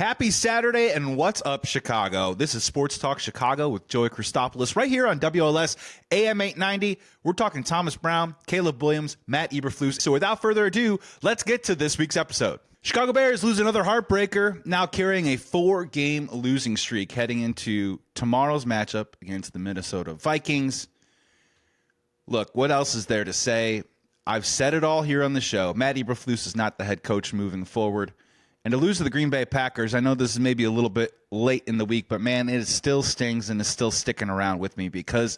Happy Saturday, and what's up, Chicago? This is Sports Talk Chicago with Joey Christopoulos right here on WLS AM 890. We're talking Thomas Brown, Caleb Williams, Matt Eberflus. So without further ado, let's get to this week's episode. Chicago Bears lose another heartbreaker, now carrying a 4-game losing streak heading into tomorrow's matchup against the Minnesota Vikings. Look, what else is there to say? I've said it all here on the show. Matt Eberflus is not the head coach moving forward. And to lose to the Green Bay Packers, I know this is maybe a little bit late in the week, but man, it still stings and is still sticking around with me because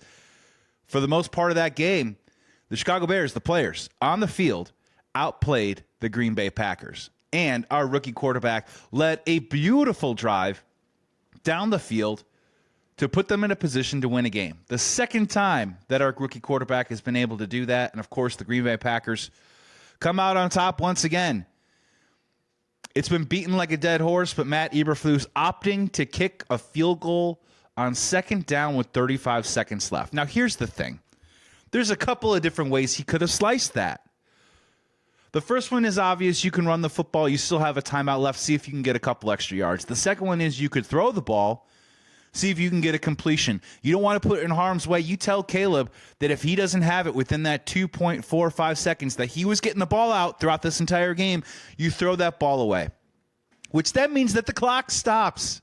for the most part of that game, the Chicago Bears, the players on the field, outplayed the Green Bay Packers. And our rookie quarterback led a beautiful drive down the field to put them in a position to win a game. The second time that our rookie quarterback has been able to do that. And of course, the Green Bay Packers come out on top once again. It's been beaten like a dead horse, but Matt Eberflus opting to kick a field goal on second down with 35 seconds left. Now, here's the thing. There's a couple of different ways he could have sliced that. The first one is obvious. You can run the football. You still have a timeout left. See if you can get a couple extra yards. The second one is you could throw the ball. See if you can get a completion. You don't want to put it in harm's way. You tell Caleb that if he doesn't have it within that 2.45 seconds that he was getting the ball out throughout this entire game, you throw that ball away, which then means that the clock stops.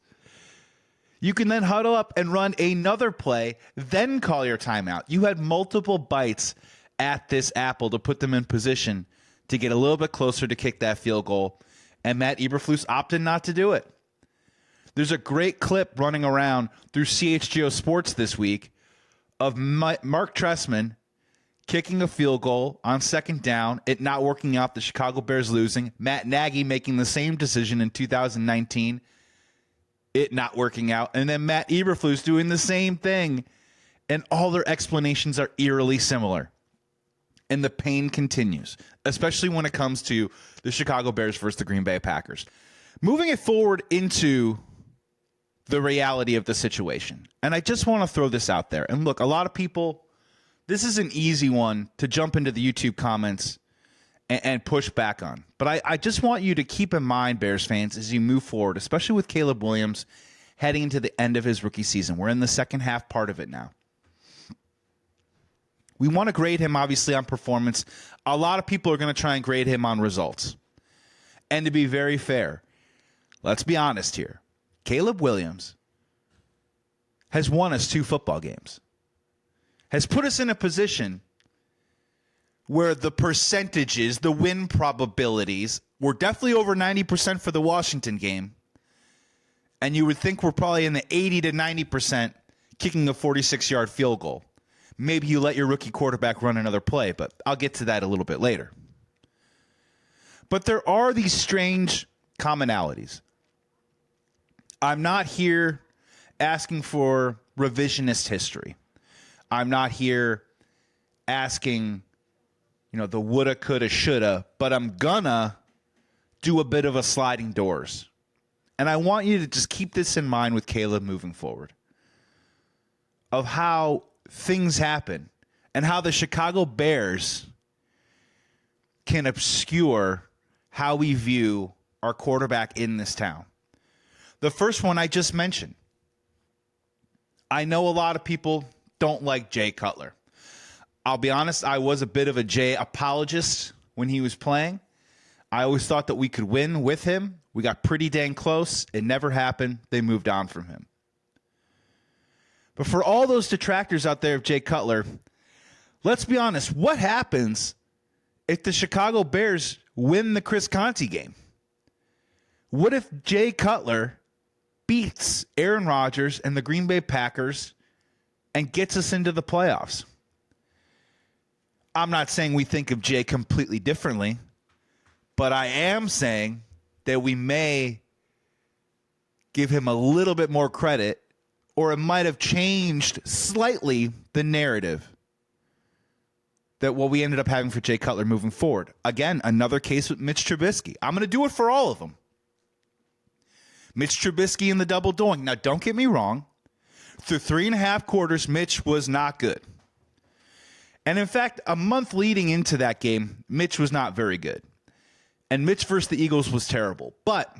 You can then huddle up and run another play, then call your timeout. You had multiple bites at this apple to put them in position to get a little bit closer to kick that field goal, and Matt Eberflus opted not to do it. There's a great clip running around through CHGO Sports this week of Mark Trestman kicking a field goal on second down, it not working out, the Chicago Bears losing, Matt Nagy making the same decision in 2019, it not working out, and then Matt Eberflus doing the same thing, and all their explanations are eerily similar. And the pain continues, especially when it comes to the Chicago Bears versus the Green Bay Packers. Moving it forward into the reality of the situation. And I just want to throw this out there. And look, a lot of people, this is an easy one to jump into the YouTube comments and push back on. But I just want you to keep in mind, Bears fans, as you move forward, especially with Caleb Williams heading into the end of his rookie season. We're in the second half part of it now. We want to grade him, obviously, on performance. A lot of people are going to try and grade him on results. And to be very fair, let's be honest here. Caleb Williams has won us 2 football games, has put us in a position where the percentages, the win probabilities, were definitely over 90% for the Washington game. And you would think we're probably in the 80 to 90% kicking a 46-yard field goal. Maybe you let your rookie quarterback run another play, but I'll get to that a little bit later. But there are these strange commonalities. I'm not here asking for revisionist history. I'm not here asking, the woulda, coulda, shoulda, but I'm gonna do a bit of a sliding doors. And I want you to just keep this in mind with Caleb moving forward, of how things happen and how the Chicago Bears can obscure how we view our quarterback in this town. The first one I just mentioned. I know a lot of people don't like Jay Cutler. I'll be honest, I was a bit of a Jay apologist when he was playing. I always thought that we could win with him. We got pretty dang close. It never happened. They moved on from him. But for all those detractors out there of Jay Cutler, let's be honest. What happens if the Chicago Bears win the Chris Conte game? What if Jay Cutler beats Aaron Rodgers and the Green Bay Packers and gets us into the playoffs? I'm not saying we think of Jay completely differently, but I am saying that we may give him a little bit more credit, or it might have changed slightly the narrative that what we ended up having for Jay Cutler moving forward. Again, another case with Mitch Trubisky. I'm going to do it for all of them. Mitch Trubisky in the double doink. Now, don't get me wrong. Through 3.5 quarters, Mitch was not good. And in fact, a month leading into that game, Mitch was not very good. And Mitch versus the Eagles was terrible. But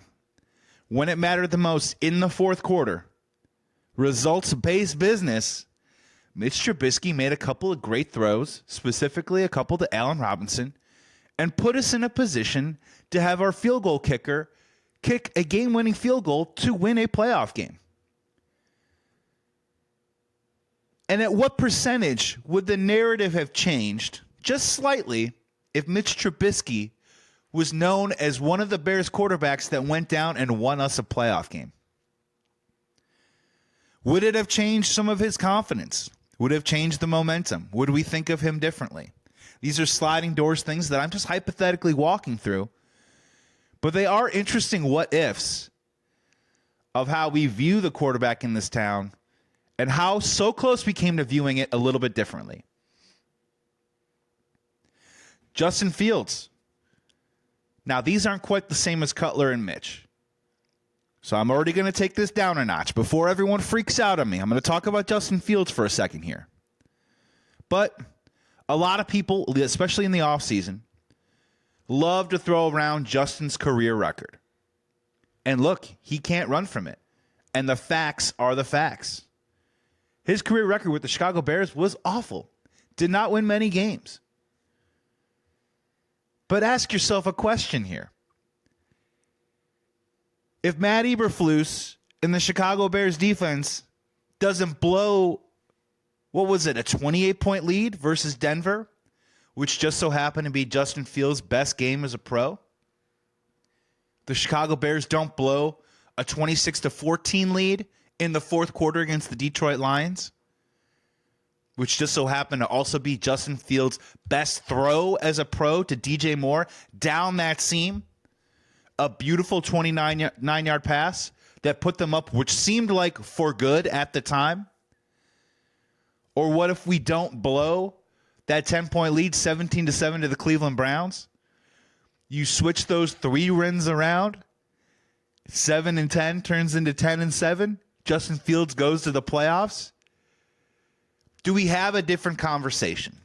when it mattered the most in the fourth quarter, results-based business, Mitch Trubisky made a couple of great throws, specifically a couple to Allen Robinson, and put us in a position to have our field goal kicker kick a game-winning field goal to win a playoff game. And at what percentage would the narrative have changed, just slightly, if Mitch Trubisky was known as one of the Bears quarterbacks that went down and won us a playoff game? Would it have changed some of his confidence? Would it have changed the momentum? Would we think of him differently? These are sliding doors things that I'm just hypothetically walking through. But they are interesting what ifs of how we view the quarterback in this town and how so close we came to viewing it a little bit differently. Justin Fields. Now, these aren't quite the same as Cutler and Mitch. So I'm already going to take this down a notch before everyone freaks out on me. I'm going to talk about Justin Fields for a second here. But a lot of people, especially in the offseason, love to throw around Justin's career record. And look, he can't run from it. And the facts are the facts. His career record with the Chicago Bears was awful. Did not win many games. But ask yourself a question here. If Matt Eberflus in the Chicago Bears defense doesn't blow, what was it, a 28-point lead versus Denver, which just so happened to be Justin Fields' best game as a pro, the Chicago Bears don't blow a 26-14 lead in the fourth quarter against the Detroit Lions, which just so happened to also be Justin Fields' best throw as a pro to DJ Moore down that seam. A beautiful 29-yard pass that put them up, which seemed like for good at the time. Or what if we don't blow that 10-point lead 17-7 to the Cleveland Browns? You switch those three wins around. 7-10 turns into 10-7. Justin Fields goes to the playoffs. Do we have a different conversation?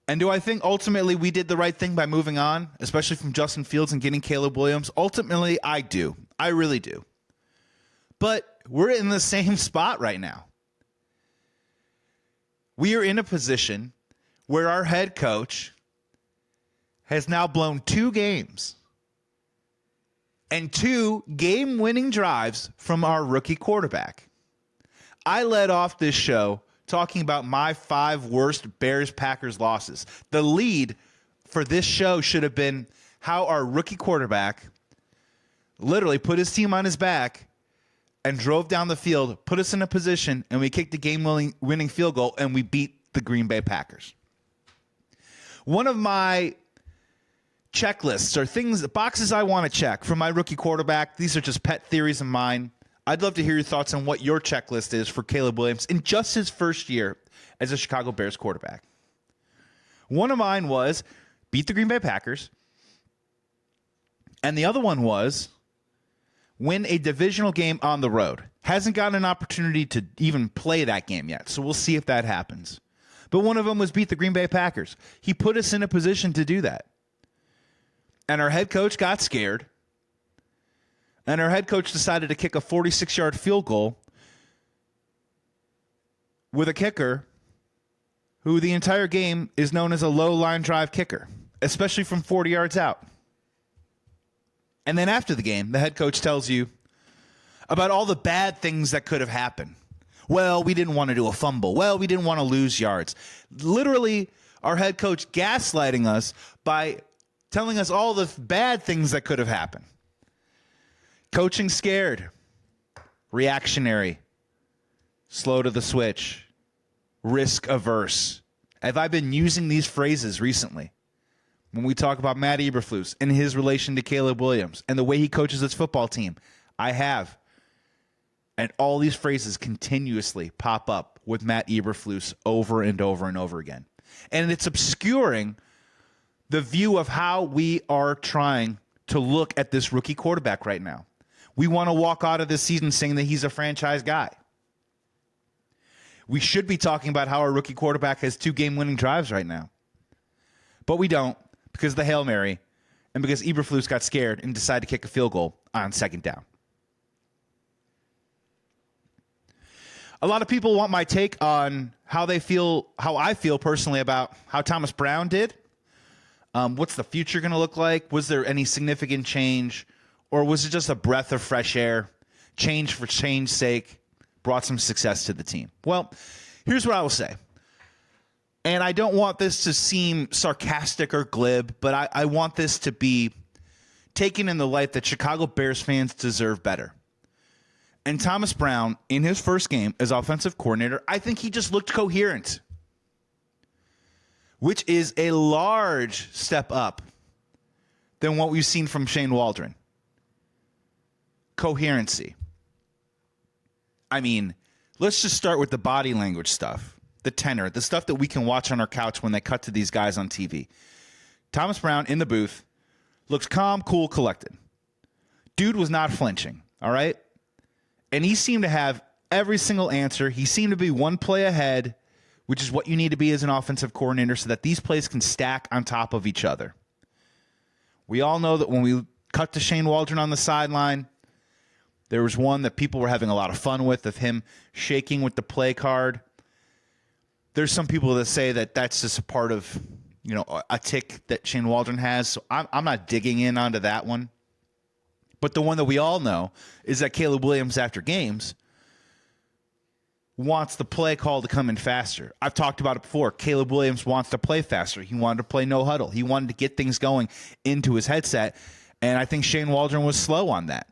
And do I think ultimately we did the right thing by moving on, especially from Justin Fields and getting Caleb Williams? Ultimately, I do. I really do. But we're in the same spot right now. We are in a position where our head coach has now blown 2 games and 2 game-winning drives from our rookie quarterback. I led off this show talking about my 5 worst Bears-Packers losses. The lead for this show should have been how our rookie quarterback literally put his team on his back and drove down the field, put us in a position, and we kicked the game-winning field goal, and we beat the Green Bay Packers. One of my checklists or things, boxes I want to check for my rookie quarterback, these are just pet theories of mine. I'd love to hear your thoughts on what your checklist is for Caleb Williams in just his first year as a Chicago Bears quarterback. One of mine was beat the Green Bay Packers, and the other one was win a divisional game on the road. Hasn't gotten an opportunity to even play that game yet, so we'll see if that happens. But one of them was beat the Green Bay Packers. He put us in a position to do that. And our head coach got scared. And our head coach decided to kick a 46-yard field goal with a kicker who the entire game is known as a low-line drive kicker, especially from 40 yards out. And then after the game, the head coach tells you about all the bad things that could have happened. Well, we didn't want to do a fumble. Well, we didn't want to lose yards. Literally, our head coach gaslighting us by telling us all the bad things that could have happened. Coaching scared, reactionary, slow to the switch, risk averse. Have I been using these phrases recently when we talk about Matt Eberflus and his relation to Caleb Williams and the way he coaches his football team? I have. And all these phrases continuously pop up with Matt Eberflus over and over and over again. And it's obscuring the view of how we are trying to look at this rookie quarterback right now. We want to walk out of this season saying that he's a franchise guy. We should be talking about how our rookie quarterback has 2 game-winning drives right now. But we don't because of the Hail Mary and because Eberflus got scared and decided to kick a field goal on second down. A lot of people want my take on how I feel personally about how Thomas Brown did. What's the future going to look like? Was there any significant change? Or was it just a breath of fresh air? Change for change's sake brought some success to the team. Well, here's what I will say. And I don't want this to seem sarcastic or glib, but I want this to be taken in the light that Chicago Bears fans deserve better. And Thomas Brown, in his first game as offensive coordinator, I think he just looked coherent, which is a large step up than what we've seen from Shane Waldron. Coherency. I mean, let's just start with the body language stuff, the tenor, the stuff that we can watch on our couch when they cut to these guys on TV. Thomas Brown in the booth looks calm, cool, collected. Dude was not flinching, all right? And he seemed to have every single answer. He seemed to be one play ahead, which is what you need to be as an offensive coordinator so that these plays can stack on top of each other. We all know that when we cut to Shane Waldron on the sideline, there was one that people were having a lot of fun with, of him shaking with the play card. There's some people that say that that's just a part of, a tick that Shane Waldron has. So I'm not digging in onto that one. But the one that we all know is that Caleb Williams, after games, wants the play call to come in faster. I've talked about it before. Caleb Williams wants to play faster. He wanted to play no huddle. He wanted to get things going into his headset. And I think Shane Waldron was slow on that.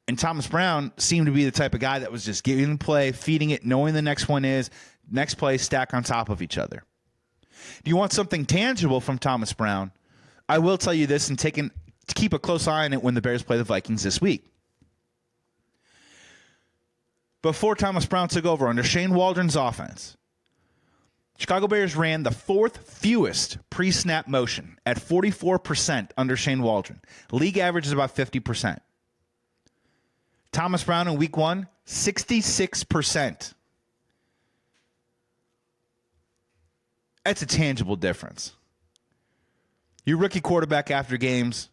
And Thomas Brown seemed to be the type of guy that was just giving the play, feeding it, knowing the next one is, next play, stack on top of each other. Do you want something tangible from Thomas Brown? I will tell you this, and keep a close eye on it when the Bears play the Vikings this week. Before Thomas Brown took over under Shane Waldron's offense, Chicago Bears ran the fourth fewest pre-snap motion at 44% under Shane Waldron. League average is about 50%. Thomas Brown in week 1, 66%. That's a tangible difference. Your rookie quarterback after games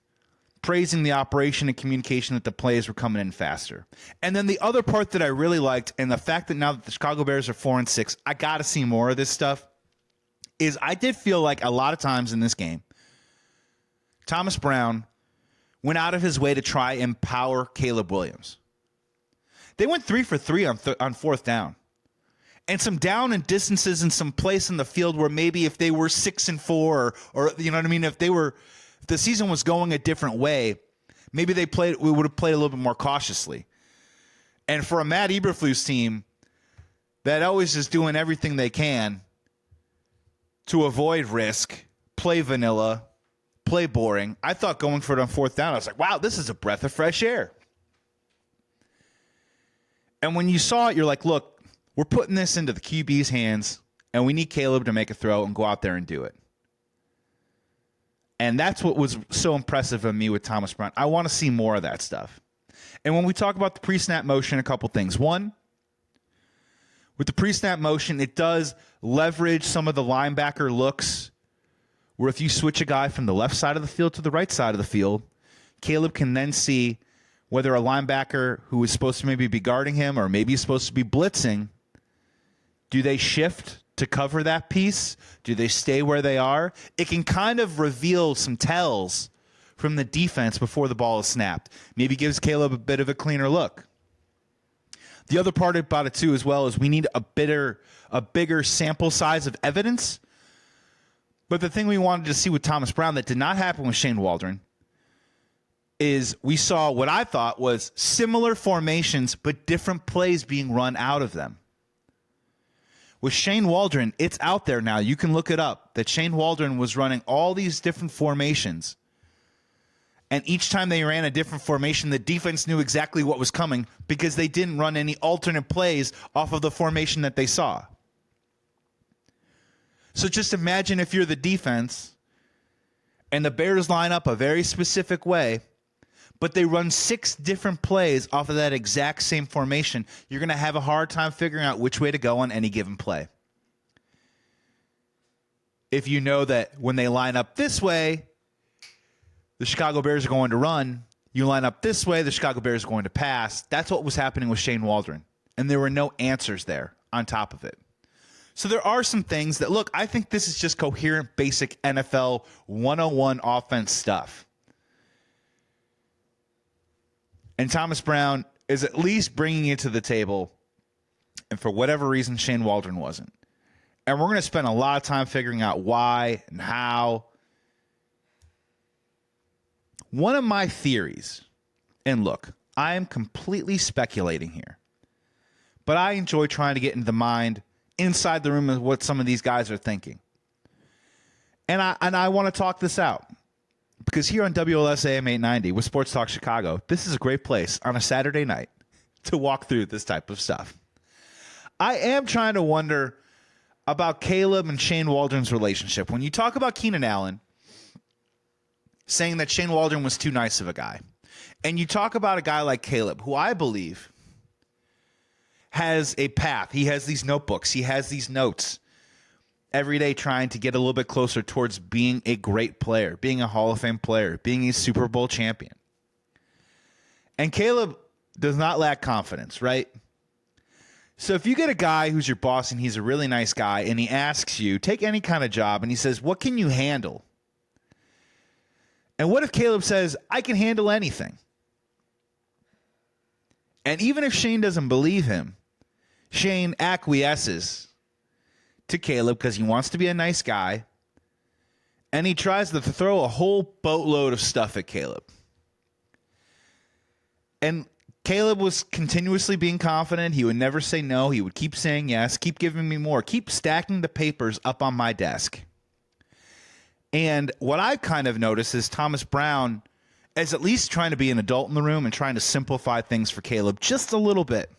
praising the operation and communication that the plays were coming in faster. And then the other part that I really liked, and the fact that now that the Chicago Bears are 4-6, I got to see more of this stuff, is I did feel like a lot of times in this game, Thomas Brown went out of his way to try and empower Caleb Williams. They went 3 for 3 on fourth down. And some down and distances in some place in the field where maybe if they were 6-4 or you know what I mean, if the season was going a different way, maybe we would have played a little bit more cautiously. And for a Matt Eberflus team that always is doing everything they can to avoid risk, play vanilla, play boring, I thought going for it on fourth down, I was like, wow, this is a breath of fresh air. And when you saw it, you're like, look, we're putting this into the QB's hands, and we need Caleb to make a throw and go out there and do it. And that's what was so impressive of me with Thomas Brown. I want to see more of that stuff. And when we talk about the pre-snap motion, a couple things. One, with the pre-snap motion, it does leverage some of the linebacker looks where if you switch a guy from the left side of the field to the right side of the field, Caleb can then see whether a linebacker who is supposed to maybe be guarding him or maybe is supposed to be blitzing, do they shift to cover that piece? Do they stay where they are? It can kind of reveal some tells from the defense before the ball is snapped. Maybe gives Caleb a bit of a cleaner look. The other part about it, too, as well, is we need a bigger sample size of evidence. But the thing we wanted to see with Thomas Brown that did not happen with Shane Waldron is we saw what I thought was similar formations but different plays being run out of them. With Shane Waldron, it's out there now. You can look it up, that Shane Waldron was running all these different formations. And each time they ran a different formation, the defense knew exactly what was coming because they didn't run any alternate plays off of the formation that they saw. So just imagine if you're the defense and the Bears line up a very specific way, but they run 6 different plays off of that exact same formation, you're going to have a hard time figuring out which way to go on any given play. If you know that when they line up this way, the Chicago Bears are going to run. You line up this way, the Chicago Bears are going to pass. That's what was happening with Shane Waldron. And there were no answers there on top of it. So there are some things that, look, I think this is just coherent, basic NFL 101 offense stuff. And Thomas Brown is at least bringing it to the table. And for whatever reason, Shane Waldron wasn't. And we're going to spend a lot of time figuring out why and how. One of my theories, and look, I am completely speculating here, but I enjoy trying to get into the mind inside the room of what some of these guys are thinking. And I want to talk this out. Because here on WLS AM 890 with Sports Talk Chicago, this is a great place on a Saturday night to walk through this type of stuff. I am trying to wonder about Caleb and Shane Waldron's relationship. When you talk about Keenan Allen saying that Shane Waldron was too nice of a guy, and you talk about a guy like Caleb, who I believe has a path. He has these notebooks. He has these notes every day trying to get a little bit closer towards being a great player, being a Hall of Fame player, being a Super Bowl champion. And Caleb does not lack confidence, right? So if you get a guy who's your boss and he's a really nice guy and he asks you, take any kind of job, and he says, what can you handle? And what if Caleb says, I can handle anything? And even if Shane doesn't believe him, Shane acquiesces to Caleb because he wants to be a nice guy, and he tries to throw a whole boatload of stuff at Caleb. And Caleb was continuously being confident. He would never say no. He would keep saying yes, keep giving me more, keep stacking the papers up on my desk. And what I've kind of noticed is Thomas Brown is at least trying to be an adult in the room and trying to simplify things for Caleb just a little bit.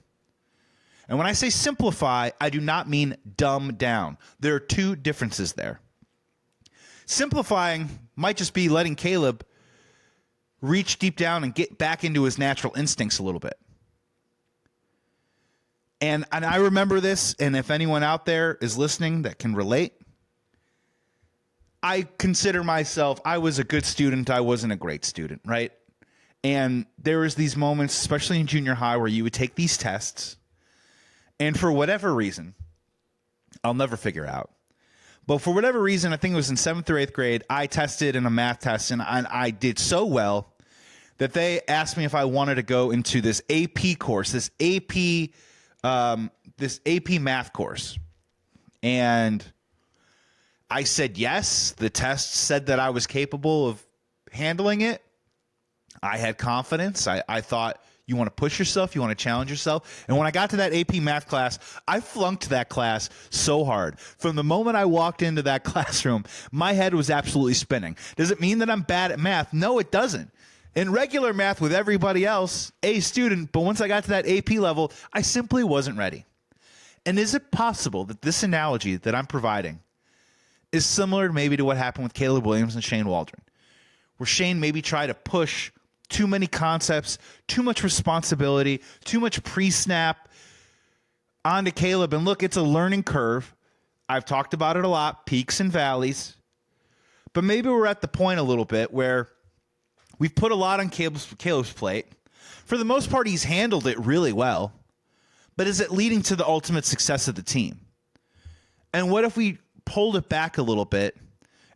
And when I say simplify, I do not mean dumb down. There are two differences there. Simplifying might just be letting Caleb reach deep down and get back into his natural instincts a little bit. And I remember this, and if anyone out there is listening that can relate, I consider myself, I was a good student, I wasn't a great student, right? And there was these moments, especially in junior high, where you would take these tests, and for whatever reason, I'll never figure out, but for whatever reason, I think it was in 7th or 8th grade, I tested in a math test, and I did so well that they asked me if I wanted to go into this AP course, this AP math course. And I said yes. The test said that I was capable of handling it. I had confidence. I thought, you want to push yourself, you want to challenge yourself. And when I got to that AP math class, I flunked that class so hard. From the moment I walked into that classroom, my head was absolutely spinning. Does it mean that I'm bad at math? No, it doesn't. In regular math with everybody else, A student, but once I got to that AP level, I simply wasn't ready. And is it possible that this analogy that I'm providing is similar maybe to what happened with Caleb Williams and Shane Waldron, where Shane maybe tried to push too many concepts, too much responsibility, too much pre-snap onto Caleb. And look, it's a learning curve. I've talked about it a lot, peaks and valleys. But maybe we're at the point a little bit where we've put a lot on Caleb's plate. For the most part, he's handled it really well. But is it leading to the ultimate success of the team? And what if we pulled it back a little bit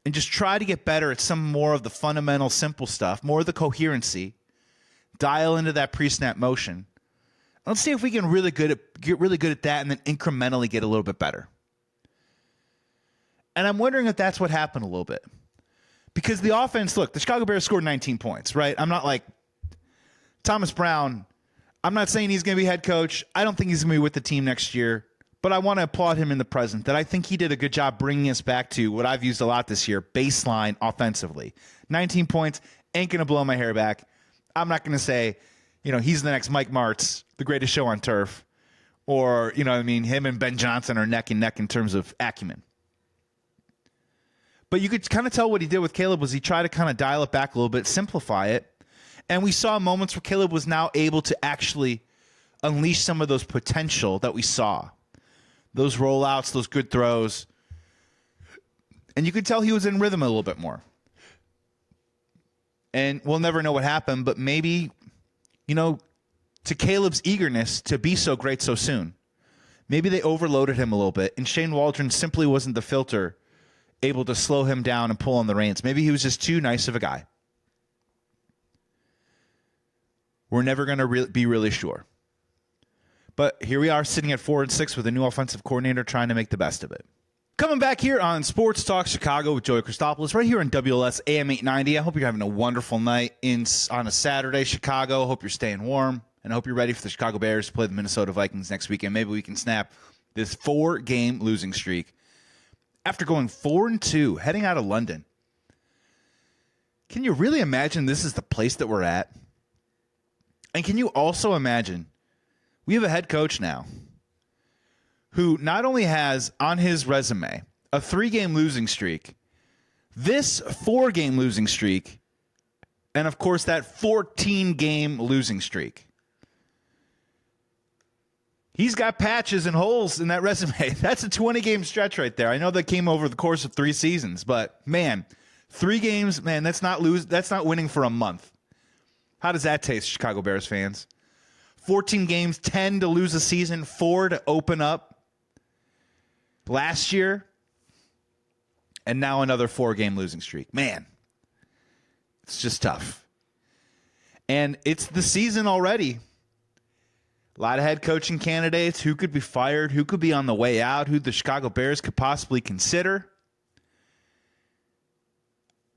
and just try to get better at some more of the fundamental, simple stuff, more of the coherency, dial into that pre-snap motion. Let's see if we can get really good at that and then incrementally get a little bit better. And I'm wondering if that's what happened a little bit. Because the offense, look, the Chicago Bears scored 19 points, right? I'm not like Thomas Brown. I'm not saying he's going to be head coach. I don't think he's going to be with the team next year. But I want to applaud him in the present, that I think he did a good job bringing us back to what I've used a lot this year, baseline offensively. 19 points, ain't going to blow my hair back. I'm not going to say, he's the next Mike Martz, the greatest show on turf. Or, him and Ben Johnson are neck and neck in terms of acumen. But you could kind of tell what he did with Caleb was he tried to kind of dial it back a little bit, simplify it. And we saw moments where Caleb was now able to actually unleash some of those potential that we saw. Those rollouts, those good throws. And you could tell he was in rhythm a little bit more. And we'll never know what happened, but maybe, to Caleb's eagerness to be so great so soon, maybe they overloaded him a little bit, and Shane Waldron simply wasn't the filter able to slow him down and pull on the reins. Maybe he was just too nice of a guy. We're never going to be really sure. But here we are sitting at 4-6 with a new offensive coordinator trying to make the best of it. Coming back here on Sports Talk Chicago with Joey Christopoulos, right here on WLS AM 890. I hope you're having a wonderful night on a Saturday, Chicago. Hope you're staying warm, and I hope you're ready for the Chicago Bears to play the Minnesota Vikings next weekend. Maybe we can snap this 4-game losing streak after going 4-2, heading out of London. Can you really imagine this is the place that we're at? And can you also imagine we have a head coach now who not only has on his resume a 3-game losing streak, this 4-game losing streak, and of course that 14-game losing streak. He's got patches and holes in that resume. That's a 20-game stretch right there. I know that came over the course of 3 seasons, but man, 3 games, man, that's not winning for a month. How does that taste, Chicago Bears fans? 14 games, 10 to lose a season, 4 to open up last year, and now another 4-game losing streak. Man, it's just tough. And it's the season already. A lot of head coaching candidates. Who could be fired? Who could be on the way out? Who the Chicago Bears could possibly consider?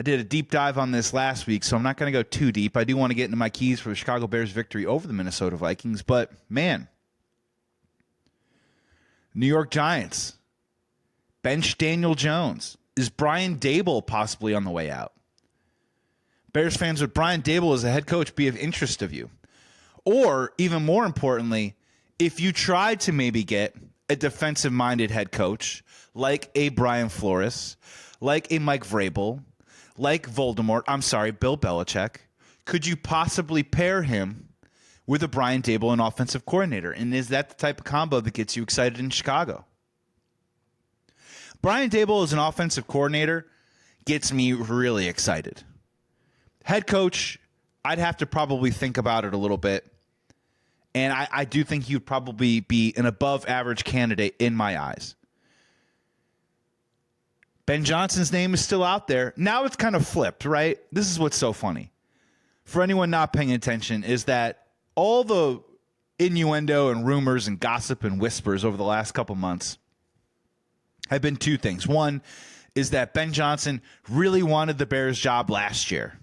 I did a deep dive on this last week, so I'm not going to go too deep. I do want to get into my keys for the Chicago Bears victory over the Minnesota Vikings, but man, New York Giants, bench Daniel Jones. Is Brian Daboll possibly on the way out? Bears fans, would Brian Daboll as a head coach be of interest of you? Or, even more importantly, if you tried to maybe get a defensive-minded head coach like a Brian Flores, like a Mike Vrabel, like Bill Belichick, could you possibly pair him with a Brian Daboll, an offensive coordinator? And is that the type of combo that gets you excited in Chicago? Brian Daboll as an offensive coordinator gets me really excited. Head coach, I'd have to probably think about it a little bit. And I do think he would probably be an above-average candidate in my eyes. Ben Johnson's name is still out there. Now it's kind of flipped, right? This is what's so funny. For anyone not paying attention, is that all the innuendo and rumors and gossip and whispers over the last couple months have been 2 things. One is that Ben Johnson really wanted the Bears job last year.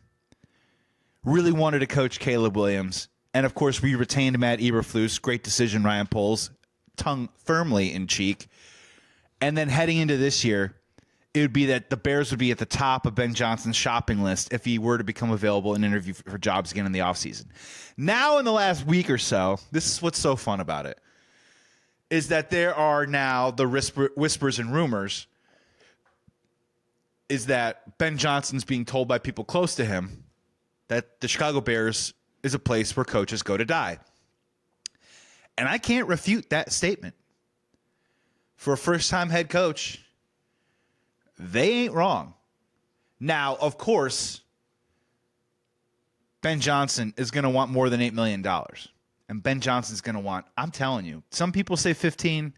Really wanted to coach Caleb Williams. And, of course, we retained Matt Eberflus. Great decision, Ryan Poles. Tongue firmly in cheek. And then heading into this year, it would be that the Bears would be at the top of Ben Johnson's shopping list if he were to become available and interview for jobs again in the offseason. Now, in the last week or so, this is what's so fun about it, is that there are now the whispers and rumors is that Ben Johnson's being told by people close to him that the Chicago Bears is a place where coaches go to die. And I can't refute that statement. For a first-time head coach, they ain't wrong. Now, of course, Ben Johnson is going to want more than $8 million. And Ben Johnson's going to want, I'm telling you, some people say 15.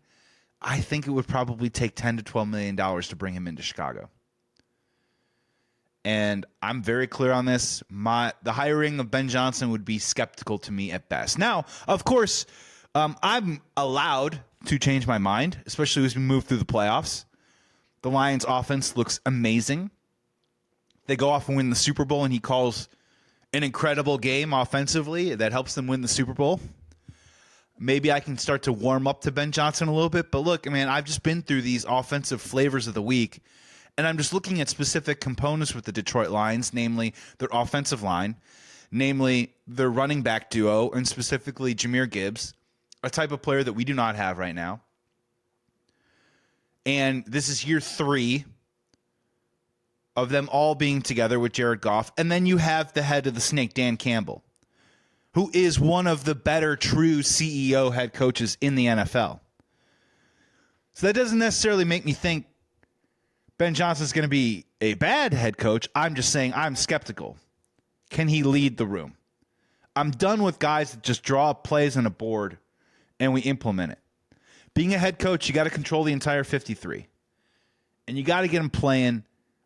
I think it would probably take $10 to $12 million to bring him into Chicago. And I'm very clear on this. The hiring of Ben Johnson would be skeptical to me at best. Now, of course, I'm allowed to change my mind, especially as we move through the playoffs. The Lions' offense looks amazing. They go off and win the Super Bowl, and he calls an incredible game offensively that helps them win the Super Bowl. Maybe I can start to warm up to Ben Johnson a little bit. But look, man, I've just been through these offensive flavors of the week, and I'm just looking at specific components with the Detroit Lions, namely their offensive line, namely their running back duo, and specifically Jahmyr Gibbs, a type of player that we do not have right now. And this is year 3 of them all being together with Jared Goff. And then you have the head of the snake, Dan Campbell, who is one of the better true CEO head coaches in the NFL. So that doesn't necessarily make me think Ben Johnson's going to be a bad head coach. I'm just saying I'm skeptical. can he lead the room? I'm done with guys that just draw up plays on a board and we implement it. Being a head coach, you got to control the entire 53. And you got to get them playing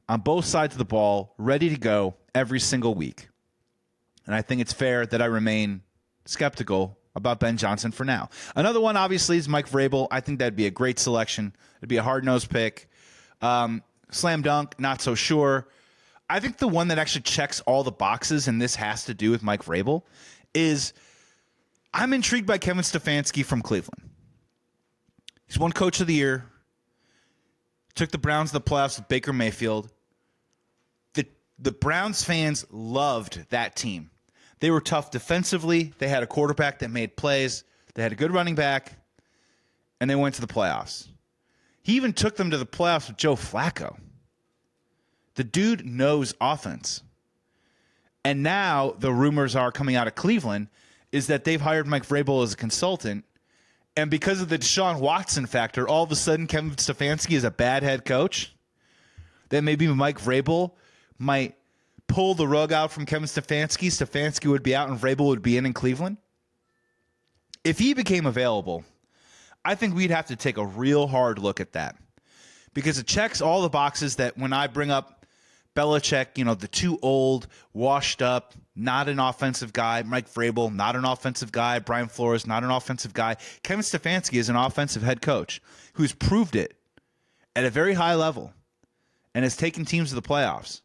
on both sides of the ball, ready to go every single week. And I think it's fair that I remain skeptical about Ben Johnson for now. Another one, obviously, is Mike Vrabel. I think that'd be a great selection. It'd be a hard-nosed pick. Slam dunk, not so sure. I think the one that actually checks all the boxes, and this has to do with Mike Vrabel, is I'm intrigued by Kevin Stefanski from Cleveland. He's won Coach of the Year. Took the Browns to the playoffs with Baker Mayfield. The Browns fans loved that team. They were tough defensively. They had a quarterback that made plays. They had a good running back. And they went to the playoffs. He even took them to the playoffs with Joe Flacco. The dude knows offense. And now the rumors are coming out of Cleveland is that they've hired Mike Vrabel as a consultant. And because of the Deshaun Watson factor, all of a sudden Kevin Stefanski is a bad head coach. That maybe Mike Vrabel might pull the rug out from Kevin Stefanski. Stefanski would be out and Vrabel would be in Cleveland. If he became available, I think we'd have to take a real hard look at that. Because it checks all the boxes that when I bring up Belichick, the too old, washed up, not an offensive guy. Mike Vrabel, not an offensive guy. Brian Flores, not an offensive guy. Kevin Stefanski is an offensive head coach who's proved it at a very high level and has taken teams to the playoffs.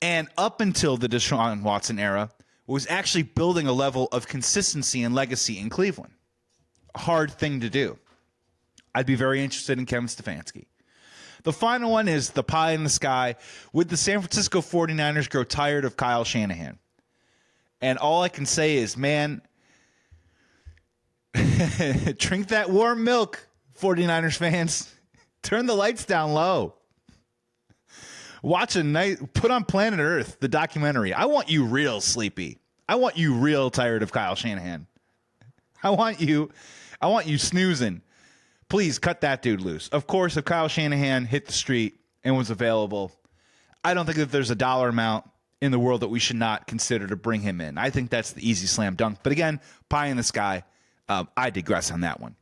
And up until the Deshaun Watson era, was actually building a level of consistency and legacy in Cleveland. A hard thing to do. I'd be very interested in Kevin Stefanski. The final one is the pie in the sky. Would the San Francisco 49ers grow tired of Kyle Shanahan? And all I can say is, man, drink that warm milk, 49ers fans. Turn the lights down low. Watch put on Planet Earth, the documentary. I want you real sleepy. I want you real tired of Kyle Shanahan. I want you snoozing. Please cut that dude loose. Of course, if Kyle Shanahan hit the street and was available, I don't think that there's a dollar amount in the world that we should not consider to bring him in. I think that's the easy slam dunk. But again, pie in the sky. I digress on that one.